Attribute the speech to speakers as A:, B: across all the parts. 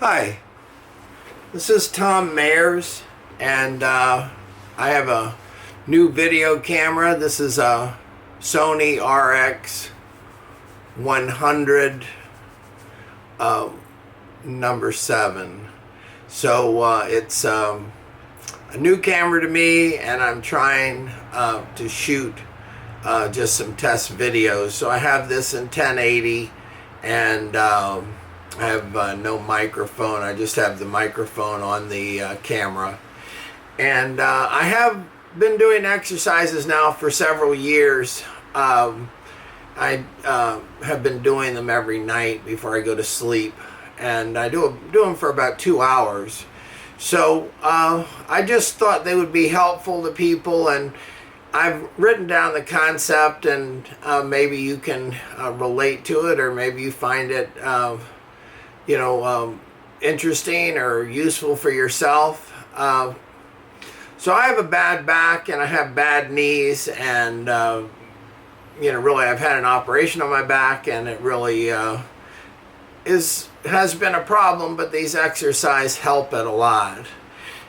A: Hi, this is Tom Mayers, and I have a new video camera. This is a Sony RX 100 number 7. So it's a new camera to me, and I'm trying to shoot just some test videos. So I have this in 1080, and I have no microphone. I just have the microphone on the camera. And I have been doing exercises now for several years. I have been doing them every night before I go to sleep. And I do them for about 2 hours. So I just thought they would be helpful to people, and I've written down the concept, and maybe you can relate to it, or maybe you find it interesting or useful for yourself. So I have a bad back, and I have bad knees, and really I've had an operation on my back, and it really has been a problem, but these exercises help it a lot.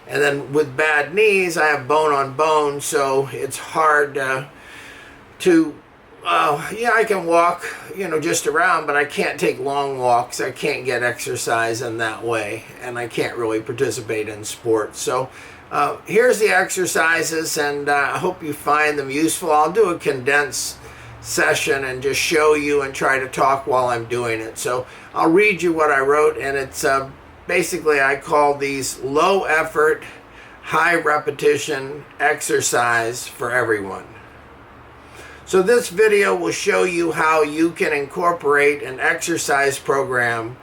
A: And then with bad knees, I have bone on bone, so it's hard I can walk, just around, but I can't take long walks. I can't get exercise in that way, and I can't really participate in sports. So here's the exercises, and I hope you find them useful. I'll do a condensed session and just show you and try to talk while I'm doing it. So I'll read you what I wrote, and it's basically, I call these low effort, high repetition exercise for everyone. So this video will show you how you can incorporate an exercise program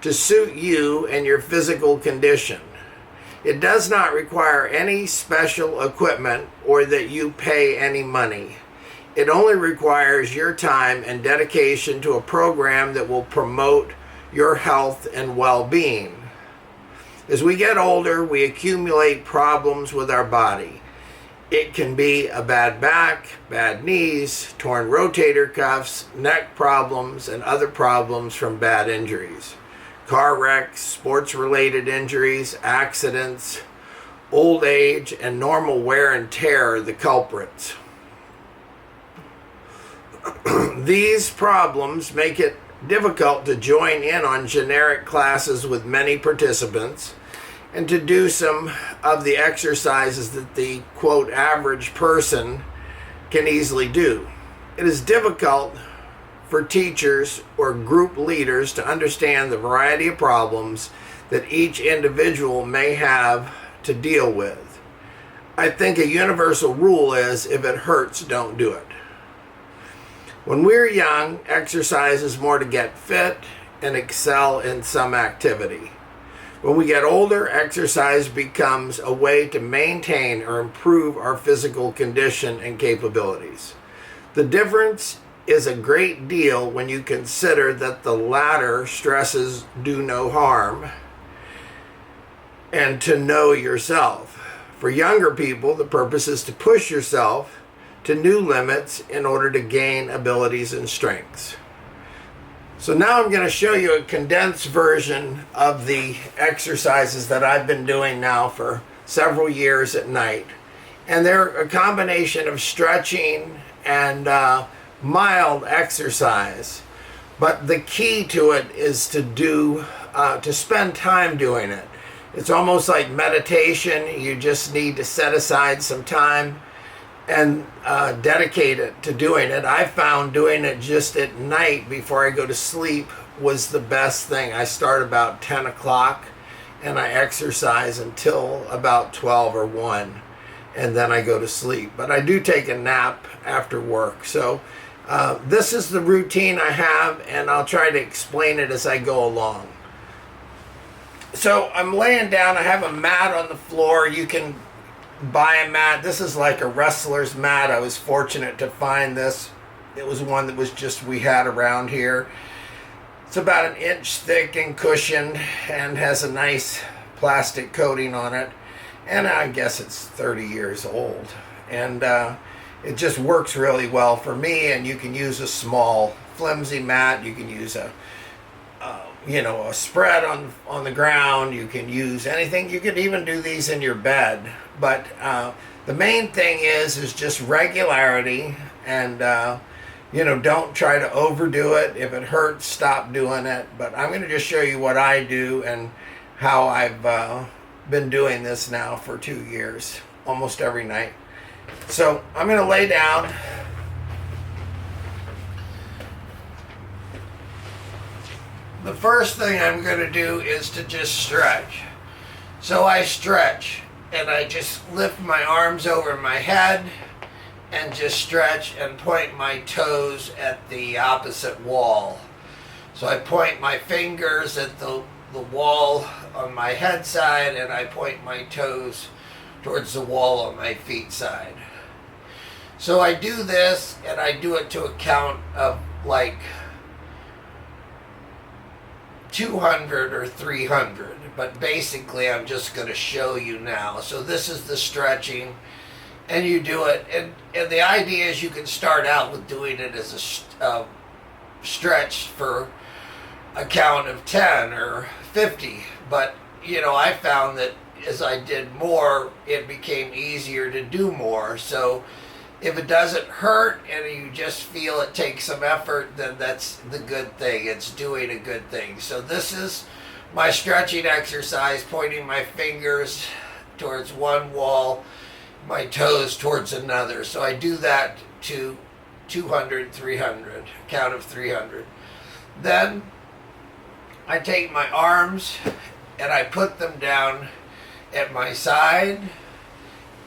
A: to suit you and your physical condition. It does not require any special equipment or that you pay any money. It only requires your time and dedication to a program that will promote your health and well-being. As we get older, we accumulate problems with our body. It can be a bad back, bad knees, torn rotator cuffs, neck problems, and other problems from bad injuries. Car wrecks, sports-related injuries, accidents, old age, and normal wear and tear are the culprits. These problems make it difficult to join in on generic classes with many participants and to do some of the exercises that the, quote, average person can easily do. It is difficult for teachers or group leaders to understand the variety of problems that each individual may have to deal with. I think a universal rule is, if it hurts, don't do it. When we're young, exercise is more to get fit and excel in some activity. When we get older, exercise becomes a way to maintain or improve our physical condition and capabilities. The difference is a great deal when you consider that the latter stresses do no harm and to know yourself. For younger people, the purpose is to push yourself to new limits in order to gain abilities and strengths. So now I'm going to show you a condensed version of the exercises that I've been doing now for several years at night. And they're a combination of stretching and mild exercise. But the key to it is to spend time doing it. It's almost like meditation. You just need to set aside some time and dedicate it to doing it. I found doing it just at night before I go to sleep was the best thing. I start about 10 o'clock and I exercise until about 12 or 1, and then I go to sleep. But I do take a nap after work. So this is the routine I have, and I'll try to explain it as I go along. So I'm laying down. I have a mat on the floor. You can buy a mat. This is like a wrestler's mat. I was fortunate to find this. It was one that was just we had around here. It's about an inch thick and cushioned and has a nice plastic coating on it. And I guess it's 30 years old. And it just works really well for me. And you can use a small flimsy mat. You can use a a spread on the ground. You can use anything. You can even do these in your bed. But the main thing is just regularity, and don't try to overdo it. If it hurts, stop doing it. But I'm going to just show you what I do and how I've been doing this now for 2 years, almost every night. So I'm going to lay down. The first thing I'm going to do is to just stretch. So I stretch, and I just lift my arms over my head and just stretch and point my toes at the opposite wall. So I point my fingers at the wall on my head side, and I point my toes towards the wall on my feet side. So I do this, and I do it to a count of like 200 or 300, but basically I'm just going to show you now. So this is the stretching, and you do it, and the idea is you can start out with doing it as a stretch for a count of 10 or 50, but I found that as I did more, it became easier to do more. So if it doesn't hurt and you just feel it takes some effort, then that's the good thing. It's doing a good thing. So this is my stretching exercise, pointing my fingers towards one wall, my toes towards another. So I do that to 200, 300, count of 300. Then I take my arms and I put them down at my side,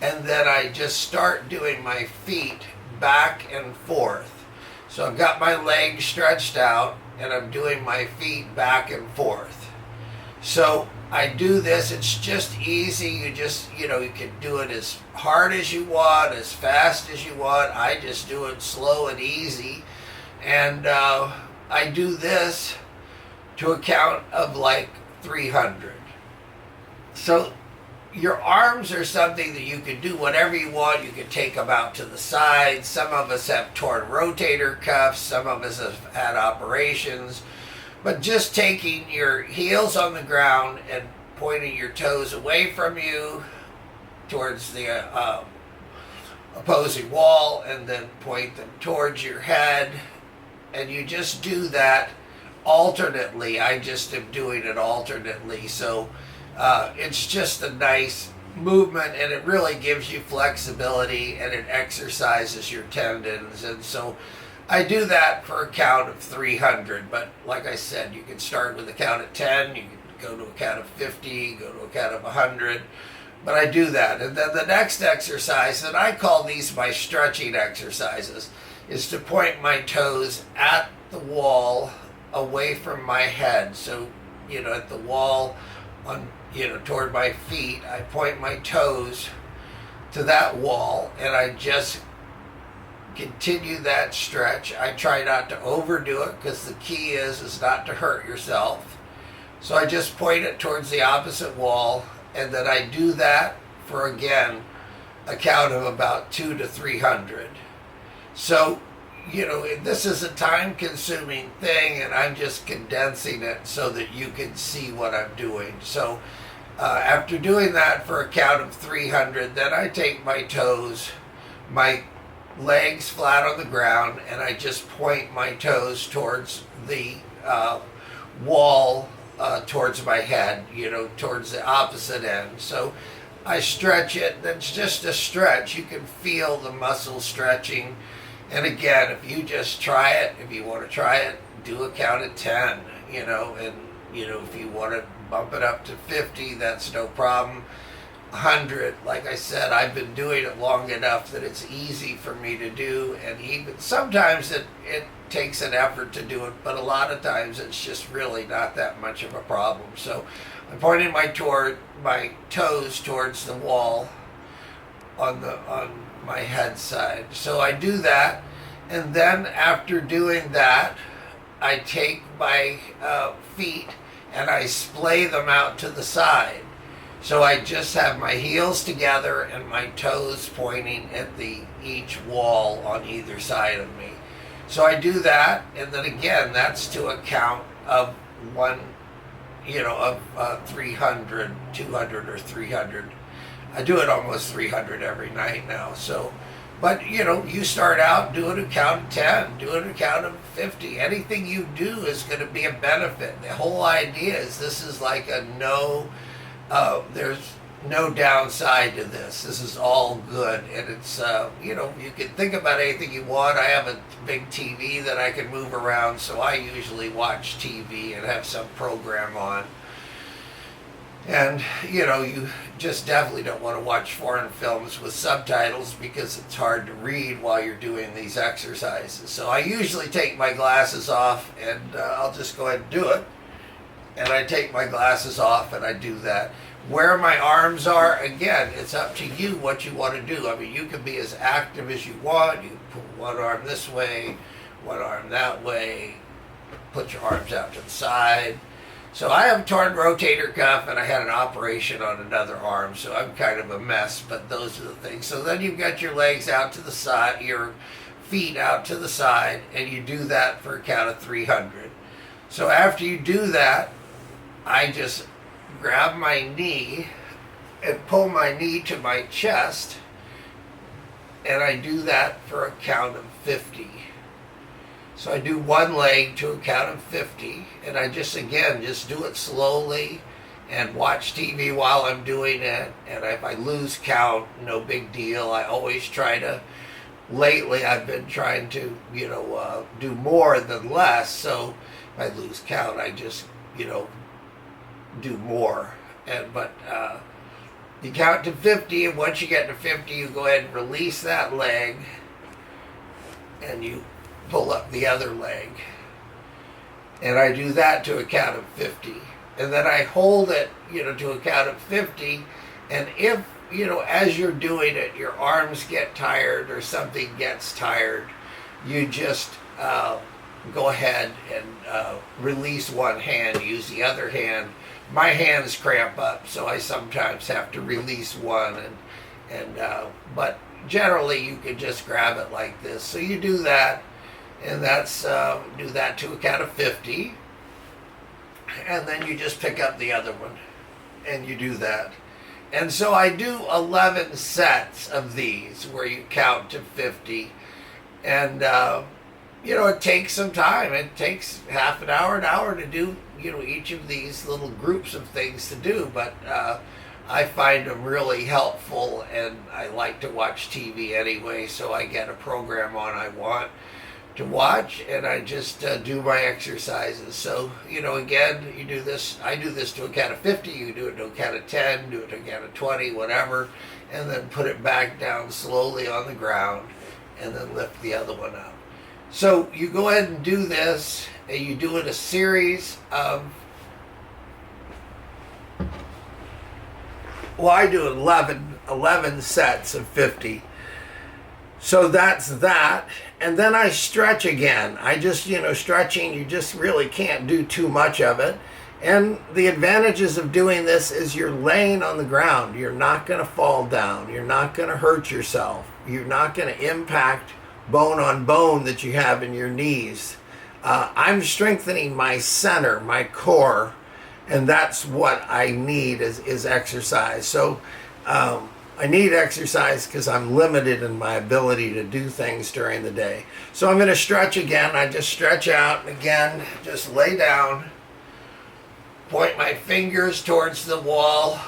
A: and then I just start doing my feet back and forth. So I've got my legs stretched out, and I'm doing my feet back and forth. So I do this, it's just easy. You just, you can do it as hard as you want, as fast as you want. I just do it slow and easy. And I do this to a count of like 300. So your arms are something that you can do whatever you want. You can take them out to the side. Some of us have torn rotator cuffs. Some of us have had operations. But just taking your heels on the ground and pointing your toes away from you towards the opposing wall, and then point them towards your head. And you just do that alternately. I just am doing it alternately. So it's just a nice movement, and it really gives you flexibility, and it exercises your tendons. And so I do that for a count of 300, but like I said, you can start with a count of 10, you can go to a count of 50, go to a count of 100, but I do that. And then the next exercise, and I call these my stretching exercises, is to point my toes at the wall away from my head. So, at the wall on, toward my feet, I point my toes to that wall, and I just continue that stretch. I try not to overdo it, because the key is not to hurt yourself. So I just point it towards the opposite wall, and then I do that for, again, a count of about 200 to 300. So, this is a time-consuming thing, and I'm just condensing it so that you can see what I'm doing. So after doing that for a count of 300, then I take my toes, my legs flat on the ground, and I just point my toes towards the wall, towards my head, towards the opposite end. So I stretch it. That's just a stretch. You can feel the muscle stretching. And again, if you just try it, if you want to try it, do a count of 10, and, if you want to bump it up to 50, that's no problem. 100, like I said, I've been doing it long enough that it's easy for me to do, and even sometimes it takes an effort to do it, but a lot of times it's just really not that much of a problem. So I'm pointing my toes towards the wall on my head side. So I do that, and then after doing that, I take my feet and I splay them out to the side. So I just have my heels together and my toes pointing at each wall on either side of me. So I do that, and then again, that's to a count of one, of 300, 200 or 300. I do it almost 300 every night now. So, but you start out doing a count of 10, doing a count of 50. Anything you do is going to be a benefit. The whole idea is this is like a there's no downside to this. This is all good. And it's, you can think about anything you want. I have a big TV that I can move around, so I usually watch TV and have some program on. And, you just definitely don't want to watch foreign films with subtitles because it's hard to read while you're doing these exercises. So I usually take my glasses off, and I'll just go ahead and do it. And I take my glasses off and I do that. Where my arms are, again, it's up to you what you want to do. I mean, you can be as active as you want. You put one arm this way, one arm that way, put your arms out to the side. So I have a torn rotator cuff, and I had an operation on another arm, so I'm kind of a mess, but those are the things. So then you've got your legs out to the side, your feet out to the side, and you do that for a count of 300. So after you do that, I just grab my knee and pull my knee to my chest, and I do that for a count of 50. So I do one leg to a count of 50, and I just do it slowly and watch TV while I'm doing it. And if I lose count, no big deal. I always try to, lately I've been trying to, do more than less. So if I lose count, I just, do more. But you count to 50, and once you get to 50, you go ahead and release that leg, and you pull up the other leg. And I do that to a count of 50. And then I hold it, to a count of 50. And if, as you're doing it, your arms get tired or something gets tired, you just go ahead and release one hand, use the other hand. My hands cramp up, so I sometimes have to release one. But generally you can just grab it like this. So you do that. And that's, do that to a count of 50. And then you just pick up the other one. And you do that. And so I do 11 sets of these where you count to 50. And, it takes some time. It takes half an hour to do, each of these little groups of things to do. But I find them really helpful. And I like to watch TV anyway. So I get a program on I want to watch, and I just do my exercises. So, again, you do this, I do this to a count of 50, you do it to a count of 10, do it to a count of 20, whatever, and then put it back down slowly on the ground, and then lift the other one up. So you go ahead and do this, and you do it a series of, I do 11 sets of 50. So that's that. And then I stretch again. I just, stretching, you just really can't do too much of it. And the advantages of doing this is you're laying on the ground. You're not going to fall down. You're not going to hurt yourself. You're not going to impact bone on bone that you have in your knees. I'm strengthening my center, my core, and that's what I need is exercise. So, I need exercise because I'm limited in my ability to do things during the day. So I'm going to stretch again. I just stretch out, and again, just lay down, point my fingers towards the wall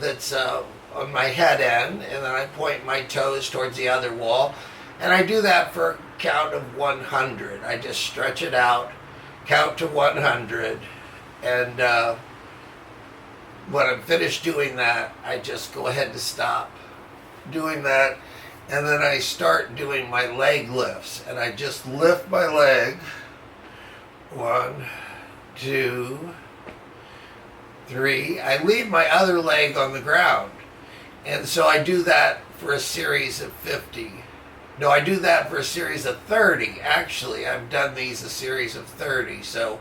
A: that's on my head end, and then I point my toes towards the other wall. And I do that for a count of 100. I just stretch it out, count to 100, and when I'm finished doing that, I just go ahead and stop doing that, and then I start doing my leg lifts, and I just lift my leg. 1, 2, 3. I leave my other leg on the ground, and so I do that for a series of 50. No, I do that for a series of 30. Actually, I've done these a series of 30. So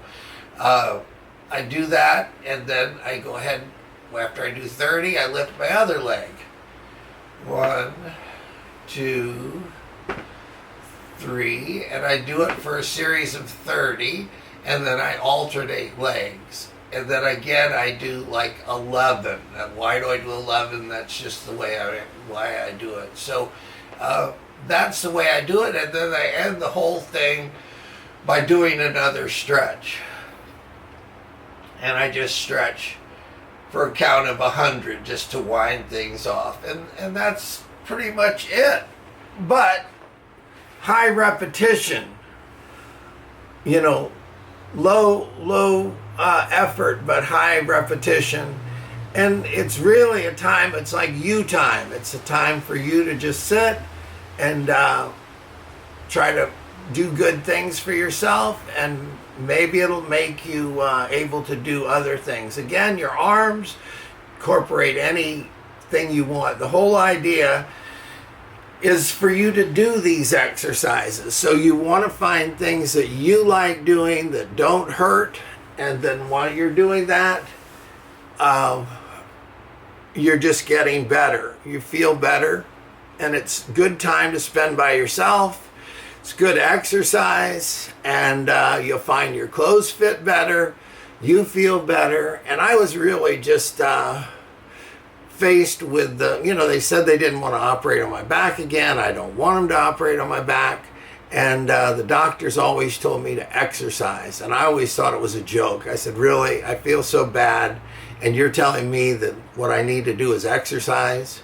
A: I do that, and then I go ahead, after I do 30, I lift my other leg. 1, 2, 3, and I do it for a series of 30, and then I alternate legs. And then again, I do like 11. And why do I do 11? That's just the way why I do it. So that's the way I do it. And then I end the whole thing by doing another stretch. And I just stretch for a count of 100 just to wind things off. And that's pretty much it. But high repetition, you know, low effort, but high repetition. And it's really a time, it's like you time. It's a time for you to just sit and try to do good things for yourself, and maybe it'll make you able to do other things. Again, your arms, incorporate anything you want. The whole idea is for you to do these exercises. So you want to find things that you like doing that don't hurt, and then while you're doing that, you're just getting better. You feel better, and it's a good time to spend by yourself. It's good exercise, and you'll find your clothes fit better, you feel better. And I was really just faced with they said they didn't want to operate on my back again. I don't want them to operate on my back. And the doctors always told me to exercise. And I always thought it was a joke. I said, really? I feel so bad. And you're telling me that what I need to do is exercise?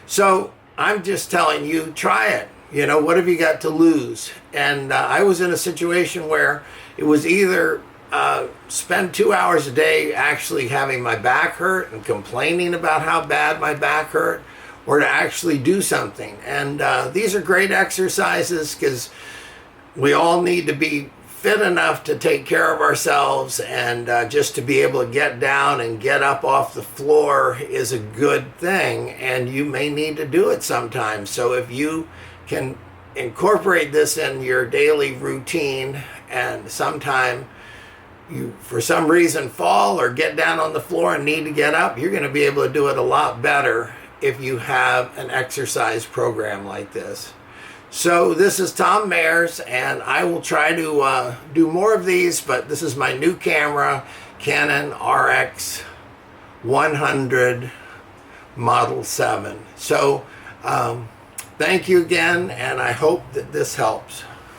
A: So I'm just telling you, try it. You know, what have you got to lose? And I was in a situation where it was either spend 2 hours a day actually having my back hurt and complaining about how bad my back hurt, or to actually do something. And these are great exercises because we all need to be fit enough to take care of ourselves, and just to be able to get down and get up off the floor is a good thing, and you may need to do it sometimes. So if you can incorporate this in your daily routine, and sometime you for some reason fall or get down on the floor and need to get up, you're going to be able to do it a lot better if you have an exercise program like this. So this is Tom Mayers, and I will try to do more of these, but this is my new camera, Canon RX 100 Model 7. So thank you again, and I hope that this helps.